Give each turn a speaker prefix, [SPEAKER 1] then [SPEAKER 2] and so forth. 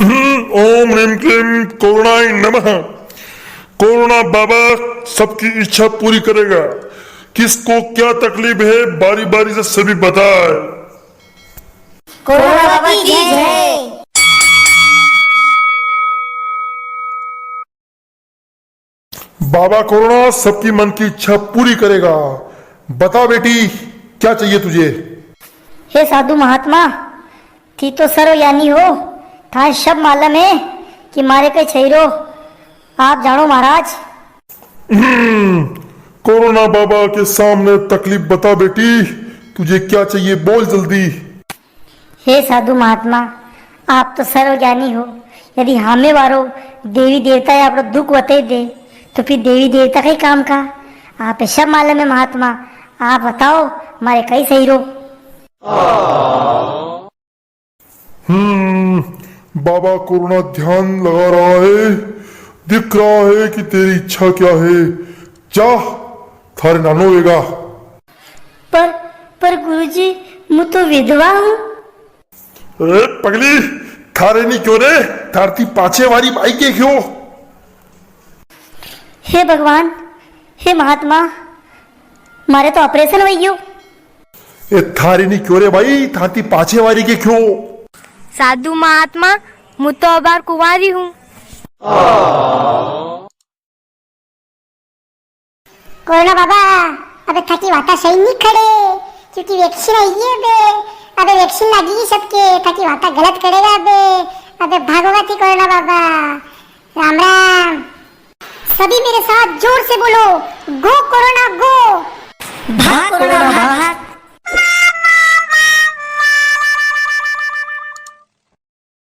[SPEAKER 1] ओम ह्रीं क्लीं कोरोनाय नमः। कोरोना बाबा सबकी इच्छा पूरी करेगा। किसको क्या तकलीफ है बारी बारी से सभी बताए।
[SPEAKER 2] कोरोना बाबा की जय।
[SPEAKER 1] बाबा कोरोना सबकी मन की इच्छा पूरी करेगा। बता बेटी क्या चाहिए तुझे।
[SPEAKER 2] हे साधु महात्मा, थी तो सर्वज्ञानी हो, था सब मालूम है कि मारे कई छैरो आप जानो महाराज।
[SPEAKER 1] कोरोना बाबा के सामने तकलीफ बता बेटी, तुझे क्या चाहिए बोल जल्दी।
[SPEAKER 2] हे साधु महात्मा, आप तो सर्वज्ञानी हो। यदि हमें वारो देवी देवता या आप दुख बता दे तो फिर देवी देवता का ही काम का। आप सब मालूम है महात्मा, आप बताओ मारे कई सही रो।
[SPEAKER 1] बाबा कोरोना ध्यान लगा रहा है, दिख रहा है कि तेरी इच्छा क्या है। जा थारे नानो होगा।
[SPEAKER 2] पर गुरुजी मैं तो विधवा हूँ।
[SPEAKER 1] अरे पगली, थारे नहीं क्यों रे, थारती पाछे वाली बाई के क्यों।
[SPEAKER 2] हे भगवान, हे महात्मा, मारे तो ऑपरेशन हो गयो।
[SPEAKER 1] ए थारी नहीं क्यों रे भाई, थारती पाछे वाली के क्यों।
[SPEAKER 3] साधु महात्मा, मैं तो अबार कुंवारी हूँ।
[SPEAKER 4] कोरोना बाबा अबे थकी वाता सही नहीं खड़े क्योंकि वैक्सीन आई है। अबे वैक्सीन लगी सबके, थकी वाता गलत करेगा। अबे भागवती कोरोना बाबा, राम राम। सभी मेरे साथ जोर से बोलो, गो कोरोना गो।
[SPEAKER 2] भाग कोरोना भाग।